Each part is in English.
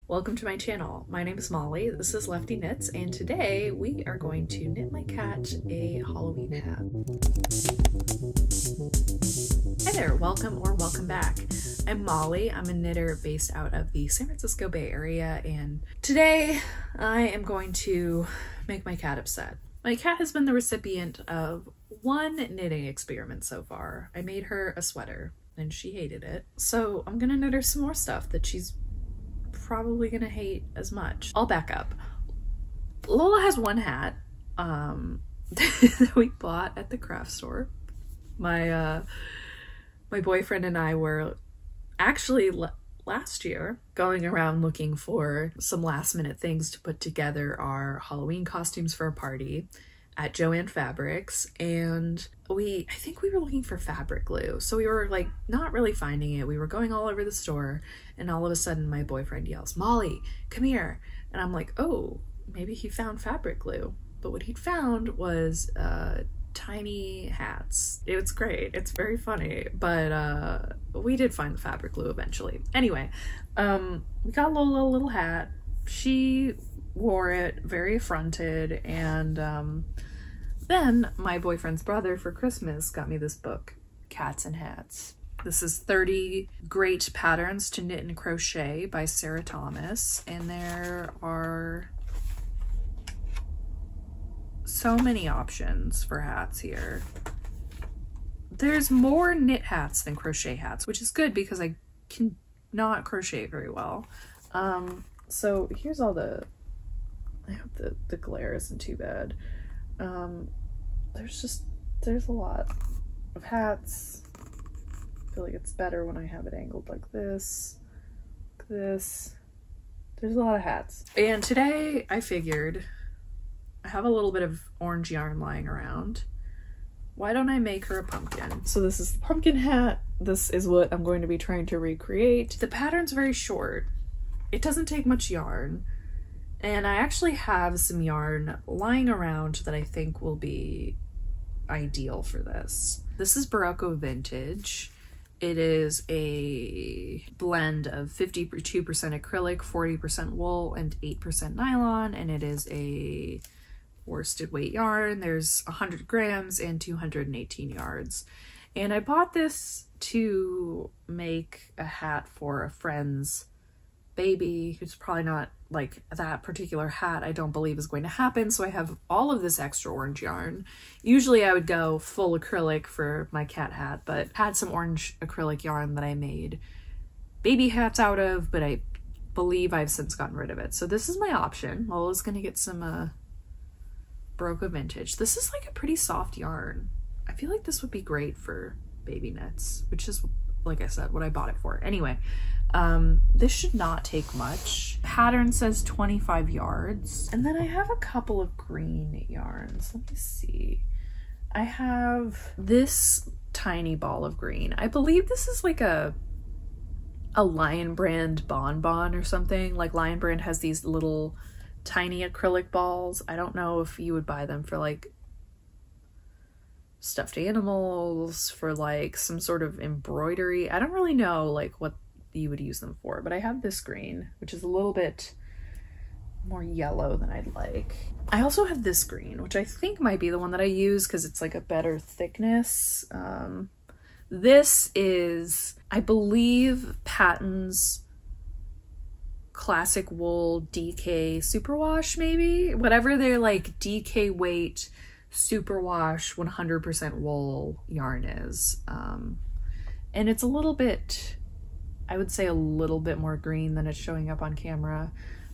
Welcome to my channel. My name is Molly, this is Lefty Knits, and today we are going to knit my cat a Halloween hat. Hi there, welcome or welcome back. I'm Molly, I'm a knitter based out of the San Francisco Bay Area, and today I am going to make my cat upset. My cat has been the recipient of one knitting experiment so far. I made her a sweater and she hated it. So I'm gonna knit her some more stuff that she's probably gonna hate as much. I'll back up. Lola has one hat that we bought at the craft store. My boyfriend and I were actually last year going around looking for some last minute things to put together our Halloween costumes for a party at Joann Fabrics, and I think we were looking for fabric glue, so we were like not really finding it. We were going all over the store, and all of a sudden my boyfriend yells, "Molly, come here," and I'm like, oh, maybe he found fabric glue. But what he'd found was tiny hats. It was great, it's very funny, but we did find the fabric glue eventually. Anyway, we got Lola a little hat. She wore it very affronted, and then my boyfriend's brother for Christmas got me this book, Cats and Hats. This is 30 Great Patterns to Knit and Crochet by Sarah Thomas, and there are so many options for hats here. There's more knit hats than crochet hats, which is good because I can not crochet very well. So here's all the, I hope the glare isn't too bad. There's a lot of hats. I feel like it's better when I have it angled like this, There's a lot of hats. And today I figured I have a little bit of orange yarn lying around. Why don't I make her a pumpkin? So this is the pumpkin hat. This is what I'm going to be trying to recreate. The pattern's very short. It doesn't take much yarn. And I actually have some yarn lying around that I think will be ideal for this. This is Barocco Vintage. It is a blend of 52% acrylic, 40% wool, and 8% nylon, and it is a worsted weight yarn. There's 100 grams and 218 yards. And I bought this to make a hat for a friend's baby who's probably not like that particular hat I don't believe is going to happen, so I have all of this extra orange yarn. Usually I would go full acrylic for my cat hat, but had some orange acrylic yarn that I made baby hats out of, but I believe I've since gotten rid of it. So this is my option. Lola's gonna get some Barocco Vintage. This is like a pretty soft yarn. I feel like this would be great for baby knits, which is, like I said, what I bought it for. Anyway, this should not take much. Pattern says 25 yards. And then I have a couple of green yarns. Let me see. I have this tiny ball of green. I believe this is like a Lion Brand bonbon or something. Like Lion Brand has these little tiny acrylic balls. I don't know if you would buy them for like stuffed animals, for like some sort of embroidery. I don't really know like what you would use them for, but I have this green, which is a little bit more yellow than I'd like. I also have this green, which I think might be the one that I use because it's like a better thickness. This is, I believe, Patton's Classic Wool DK Superwash, maybe? Whatever their like DK weight superwash 100% wool yarn is. And it's a little bit, I would say a little bit more green than it's showing up on camera.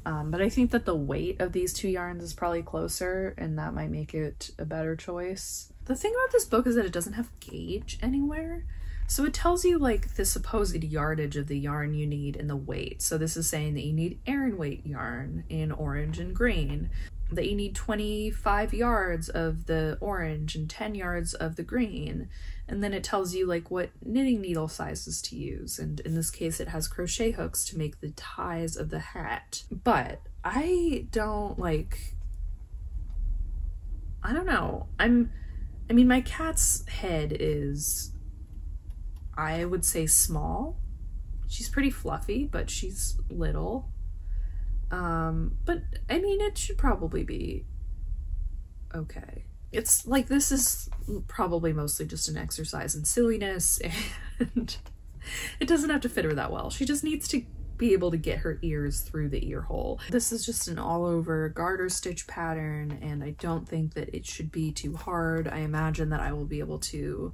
But I think that the weight of these two yarns is probably closer, and that might make it a better choice. The thing about this book is that it doesn't have gauge anywhere. So it tells you like the supposed yardage of the yarn you need and the weight. So this is saying that you need Aran weight yarn in orange and green, that you need 25 yards of the orange and 10 yards of the green. And then it tells you like what knitting needle sizes to use. And in this case, it has crochet hooks to make the ties of the hat. But I don't like, I don't know. I mean, my cat's head is, I would say, small. She's pretty fluffy, but she's little. But I mean, it should probably be okay. It's like, this is probably mostly just an exercise in silliness, and it doesn't have to fit her that well. She just needs to be able to get her ears through the ear hole. This is just an all over garter stitch pattern, and I don't think that it should be too hard. I imagine that I will be able to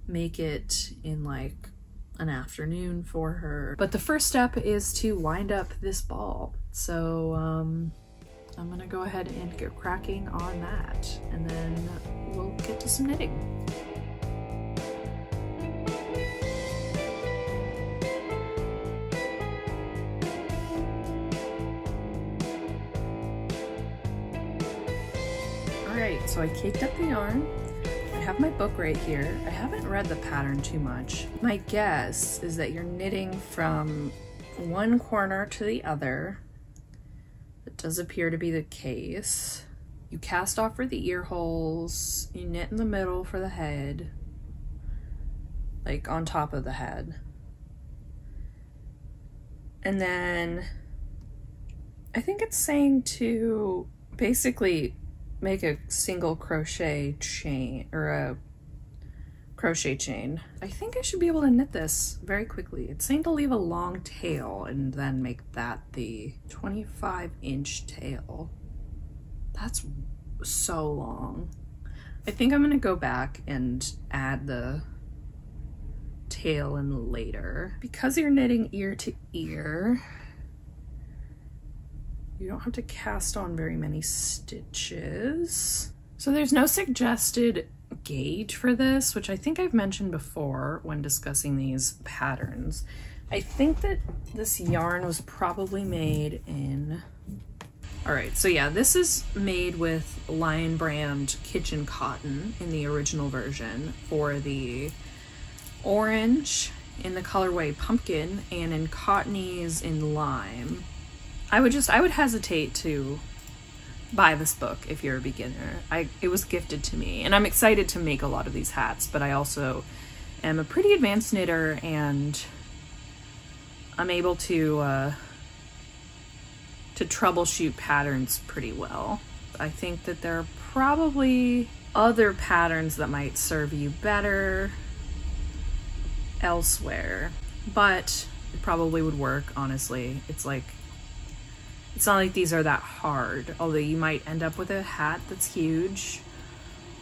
make it in like an afternoon for her. But the first step is to wind up this ball. So I'm gonna go ahead and get cracking on that, and then we'll get to some knitting. Alright, so I caked up the yarn. I have my book right here. I haven't read the pattern too much. My guess is that you're knitting from one corner to the other. That does appear to be the case. You cast off for the ear holes. You knit in the middle for the head, like on top of the head. And then I think it's saying to basically make a single crochet chain, or a crochet chain. I think I should be able to knit this very quickly. It's saying to leave a long tail and then make that the 25-inch tail. That's so long. I think I'm gonna go back and add the tail in later. Because you're knitting ear to ear, you don't have to cast on very many stitches. So there's no suggested gauge for this, which I think I've mentioned before when discussing these patterns. I think that this yarn was probably made in... Alright, so yeah, this is made with Lion Brand kitchen cotton in the original version for the orange in the colorway pumpkin, and in cottonies in lime. I would hesitate to buy this book if you're a beginner. It was gifted to me, and I'm excited to make a lot of these hats, but I also am a pretty advanced knitter, and I'm able to troubleshoot patterns pretty well. I think that there are probably other patterns that might serve you better elsewhere, but it probably would work, honestly. It's not like these are that hard, although you might end up with a hat that's huge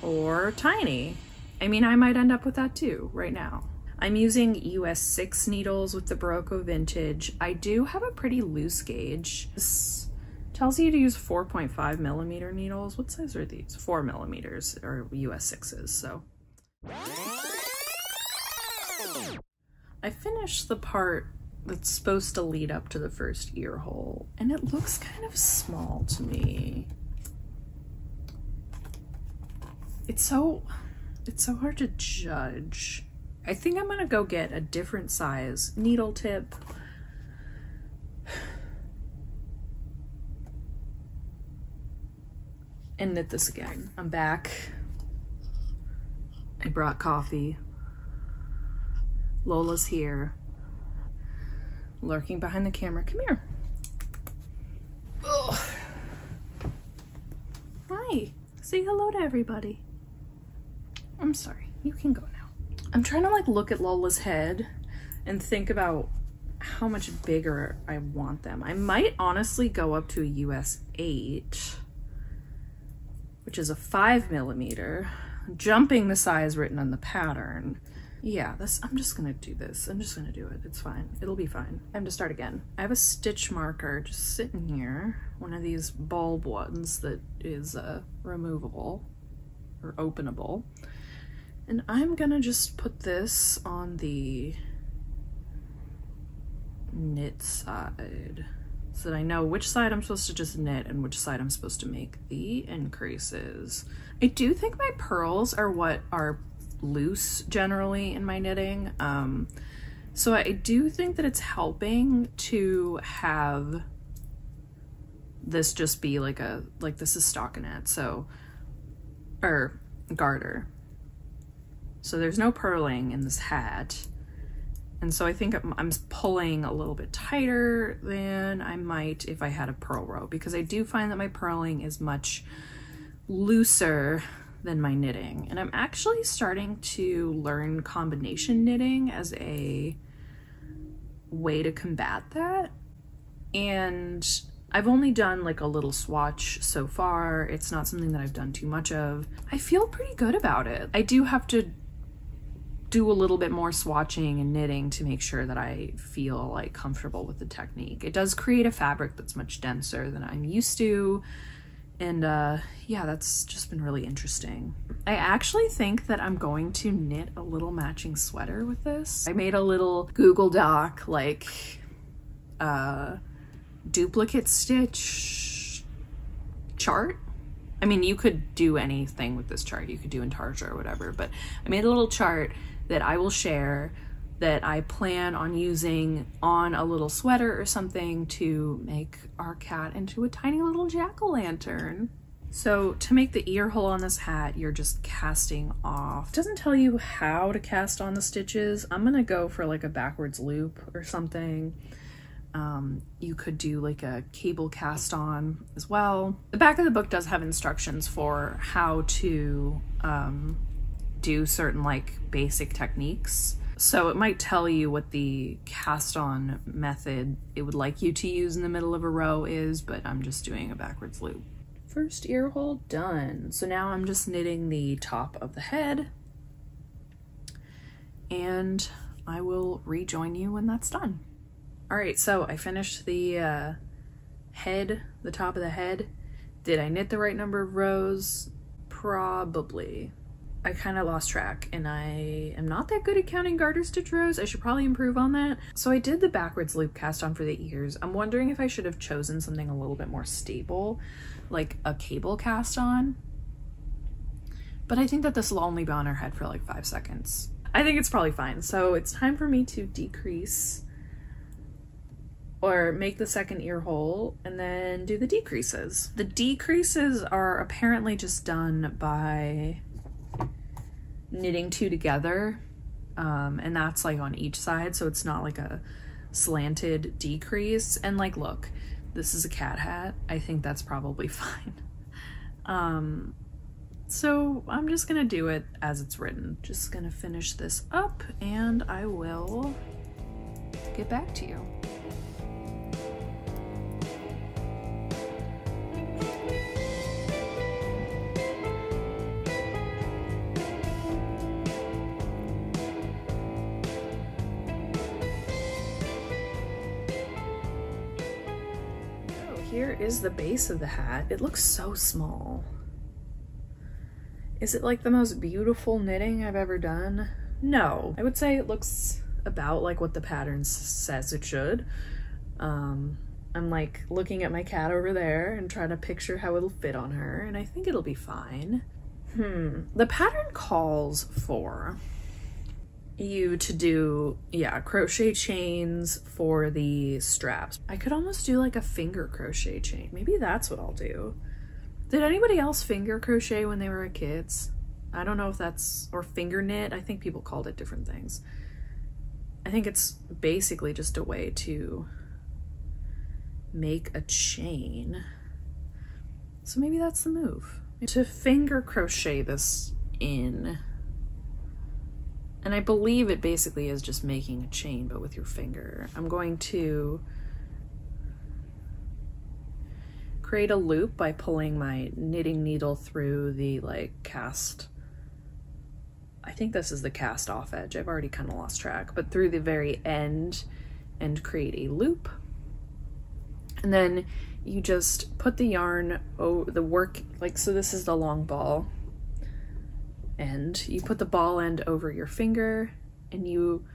or tiny. I mean, I might end up with that too right now. I'm using US 6 needles with the Barocco Vintage. I do have a pretty loose gauge. This tells you to use 4.5 millimeter needles. What size are these? 4 millimeters or US 6s, so. I finished the part that's supposed to lead up to the first ear hole, and it looks kind of small to me. It's so hard to judge. I think I'm gonna go get a different size needle tip. And knit this again. I'm back. I brought coffee. Lola's here, lurking behind the camera. Come here. Ugh. Hi, say hello to everybody. I'm sorry, you can go now. I'm trying to like look at Lola's head and think about how much bigger I want them. I might honestly go up to a US 8, which is a 5 millimeter, jumping the size written on the pattern. Yeah, I'm just gonna do this. I'm just gonna do it. It's fine. It'll be fine. I have to start again. I have a stitch marker just sitting here. One of these bulb ones that is removable or openable. And I'm gonna just put this on the knit side so that I know which side I'm supposed to just knit and which side I'm supposed to make the increases. I do think my pearls are what are loose generally in my knitting, so I do think that it's helping to have this just be like this is stockinette, so, or garter, so there's no purling in this hat, And so I think I'm pulling a little bit tighter than I might if I had a purl row, because I do find that my purling is much looser than my knitting. And I'm actually starting to learn combination knitting as a way to combat that. And I've only done like a little swatch so far. It's not something that I've done too much of. I feel pretty good about it. I do have to do a little bit more swatching and knitting to make sure that I feel like comfortable with the technique. It does create a fabric that's much denser than I'm used to. And yeah, that's just been really interesting. I actually think that I'm going to knit a little matching sweater with this. I made a little Google Doc, like duplicate stitch chart. I mean, you could do anything with this chart. You could do Intarsia or whatever, but I made a little chart that I will share that I plan on using on a little sweater or something to make our cat into a tiny little jack-o'-lantern. So to make the ear hole on this hat, you're just casting off. It doesn't tell you how to cast on the stitches. I'm gonna go for like a backwards loop or something. You could do like a cable cast on as well. The back of the book does have instructions for how to do certain like basic techniques. So it might tell you what the cast on method it would like you to use in the middle of a row is, but I'm just doing a backwards loop. First ear hole done. So now I'm just knitting the top of the head, and I will rejoin you when that's done. All right, so I finished the head, the top of the head. Did I knit the right number of rows? Probably. I kind of lost track, and I am not that good at counting garter stitch rows. I should probably improve on that. So I did the backwards loop cast on for the ears. I'm wondering if I should have chosen something a little bit more stable, like a cable cast on. But I think that this will only be on her head for like 5 seconds. I think it's probably fine. So it's time for me to decrease or make the second ear hole and then do the decreases. The decreases are apparently just done by knitting 2 together, and that's like on each side, so it's not like a slanted decrease. And like, look, this is a cat hat. I think that's probably fine. So I'm just gonna do it as it's written. Just gonna finish this up and I will get back to you. Here is the base of the hat. It looks so small. Is it like the most beautiful knitting I've ever done? No. I would say it looks about like what the pattern says it should. I'm like looking at my cat over there and trying to picture how it'll fit on her, and I think it'll be fine. The pattern calls for you to do, yeah, crochet chains for the straps. I could almost do like a finger crochet chain. Maybe that's what I'll do. Did anybody else finger crochet when they were kids? I don't know if that's, or finger knit. I think people called it different things. I think it's basically just a way to make a chain. So maybe that's the move. To finger crochet this in. And I believe it basically is just making a chain, but with your finger. I'm going to create a loop by pulling my knitting needle through the like cast, I think this is the cast off edge. I've already kind of lost track, but through the very end and create a loop. And then you just put the yarn, the work, like, so this is the long ball. And you put the ball end over your finger and you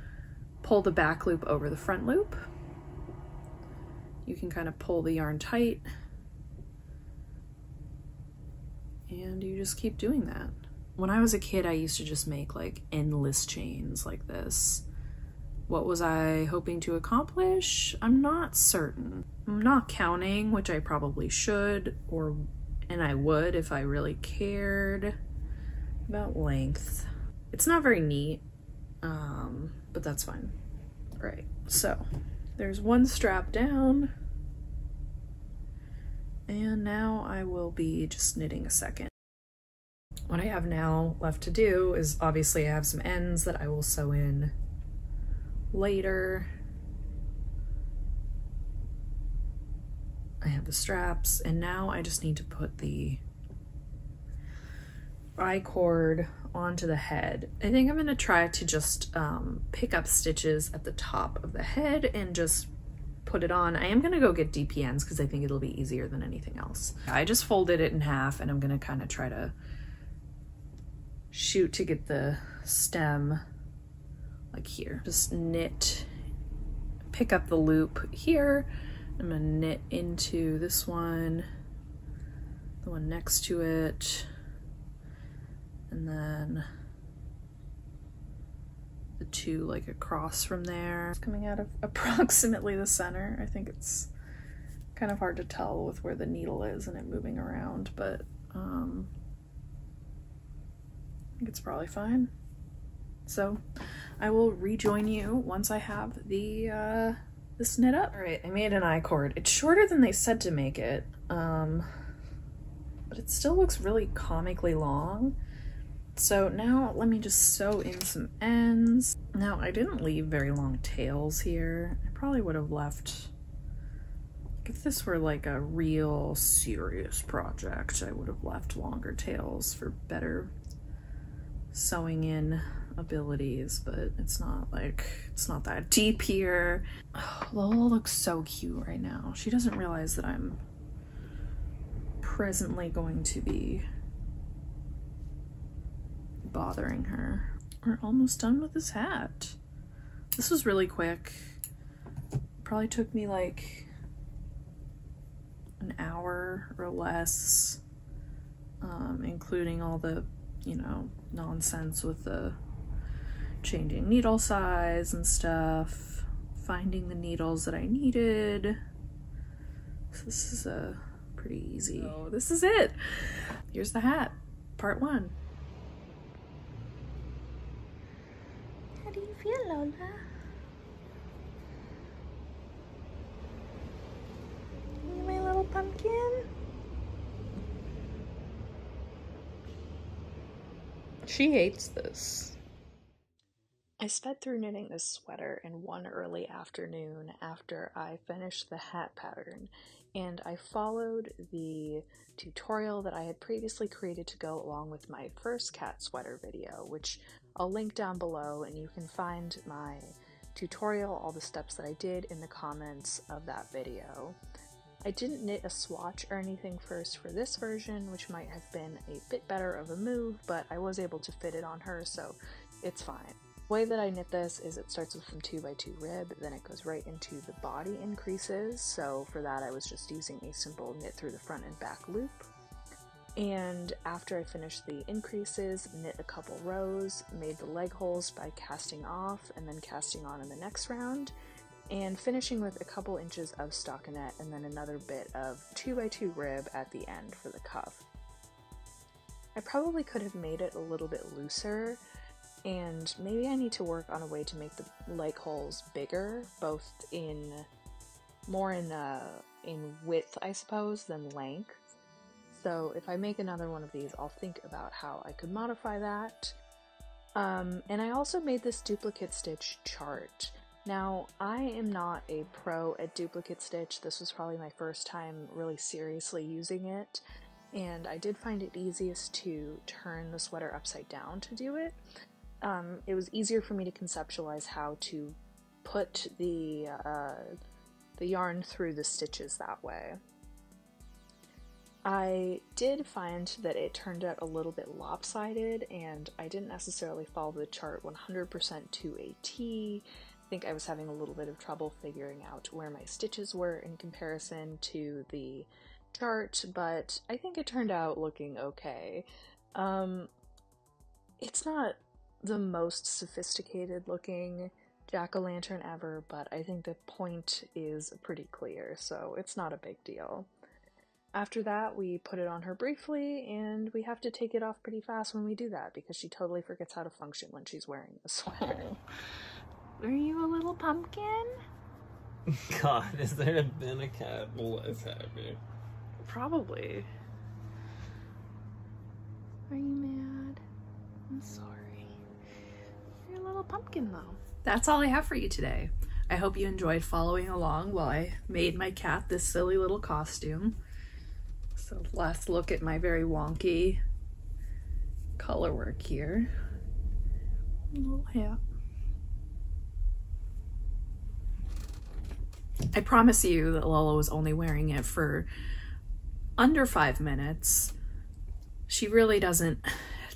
pull the back loop over the front loop. You can kind of pull the yarn tight and you just keep doing that. When I was a kid, I used to just make like endless chains like this. What was I hoping to accomplish? I'm not certain. I'm not counting, which I probably should, and I would if I really cared about length. It's not very neat, but that's fine. Right, so there's one strap down, and now I will be just knitting a second. What I have now left to do is, obviously I have some ends that I will sew in later. I have the straps, and now I just need to put the I-cord onto the head. I think I'm gonna try to just pick up stitches at the top of the head and just put it on. I am gonna go get DPNs because I think it'll be easier than anything else. I just folded it in half, and I'm gonna kind of try to shoot to get the stem like here. Just knit, pick up the loop here. I'm gonna knit into this one, the one next to it, and then the two like across from there. It's coming out of approximately the center. I think it's kind of hard to tell with where the needle is and it moving around, but I think it's probably fine. So I will rejoin you once I have the this knit up. All right, I made an I-cord. It's shorter than they said to make it, but it still looks really comically long. So now let me just sew in some ends. Now I didn't leave very long tails here. I probably would have left, if this were like a real serious project, I would have left longer tails for better sewing in abilities, but it's not that deep here. Oh, Lola looks so cute right now. She doesn't realize that I'm presently going to be bothering her. We're almost done with this hat. This was really quick. Probably took me like an hour or less, including all the, you know, nonsense with the changing needle size and stuff, finding the needles that I needed. So this is a pretty easy. So this is it. Here's the hat, part 1. How do you feel, Lola? You my little pumpkin? She hates this. I sped through knitting this sweater in one early afternoon after I finished the hat pattern, and I followed the tutorial that I had previously created to go along with my first cat sweater video, which I'll link down below, and you can find my tutorial, all the steps that I did, in the comments of that video. I didn't knit a swatch or anything first for this version, which might have been a bit better of a move, but I was able to fit it on her, so it's fine. The way that I knit this is it starts with some 2x2 rib, then it goes right into the body increases, so for that I was just using a simple knit through the front and back loop. And after I finished the increases, knit a couple rows, made the leg holes by casting off and then casting on in the next round, and finishing with a couple inches of stockinette and then another bit of 2x2 rib at the end for the cuff. I probably could have made it a little bit looser, and maybe I need to work on a way to make the leg holes bigger, both more in width, I suppose, than length. So if I make another one of these, I'll think about how I could modify that. And I also made this duplicate stitch chart. Now, I am not a pro at duplicate stitch. This was probably my first time really seriously using it, and I did find it easiest to turn the sweater upside down to do it. It was easier for me to conceptualize how to put the yarn through the stitches that way. I did find that it turned out a little bit lopsided, and I didn't necessarily follow the chart 100% to a T. I think I was having a little bit of trouble figuring out where my stitches were in comparison to the chart, but I think it turned out looking okay. It's not the most sophisticated looking jack-o'-lantern ever, but I think the point is pretty clear, so it's not a big deal. After that, we put it on her briefly, and we have to take it off pretty fast when we do that, because she totally forgets how to function when she's wearing the sweater. Are you a little pumpkin? God, has there been a cat less happy? Probably. Are you mad? I'm sorry. You're a little pumpkin though. That's all I have for you today. I hope you enjoyed following along while I made my cat this silly little costume. So last look at my very wonky color work here. A little hat. I promise you that Lola was only wearing it for under 5 minutes. She really doesn't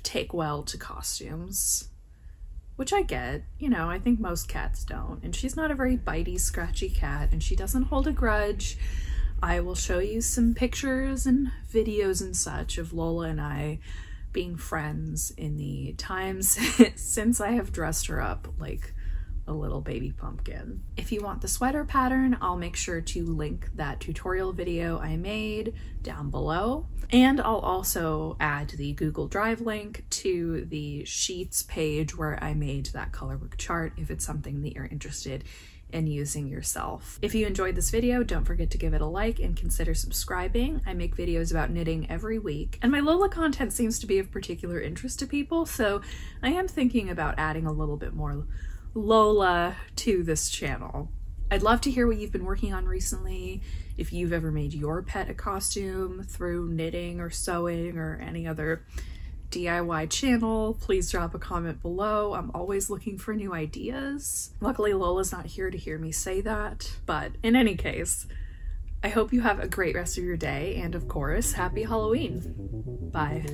take well to costumes, which I get. You know, I think most cats don't. And she's not a very bitey, scratchy cat, and she doesn't hold a grudge. I will show you some pictures and videos and such of Lola and I being friends in the times since I have dressed her up like a little baby pumpkin. If you want the sweater pattern, I'll make sure to link that tutorial video I made down below. And I'll also add the Google Drive link to the Sheets page where I made that colorwork chart if it's something that you're interested in using yourself. If you enjoyed this video, don't forget to give it a like and consider subscribing. I make videos about knitting every week, and my Lola content seems to be of particular interest to people, so I am thinking about adding a little bit more Lola to this channel. I'd love to hear what you've been working on recently. If you've ever made your pet a costume through knitting or sewing or any other DIY channel, please drop a comment below. I'm always looking for new ideas. Luckily, Lola's not here to hear me say that, but in any case, I hope you have a great rest of your day, and of course, happy Halloween. Bye.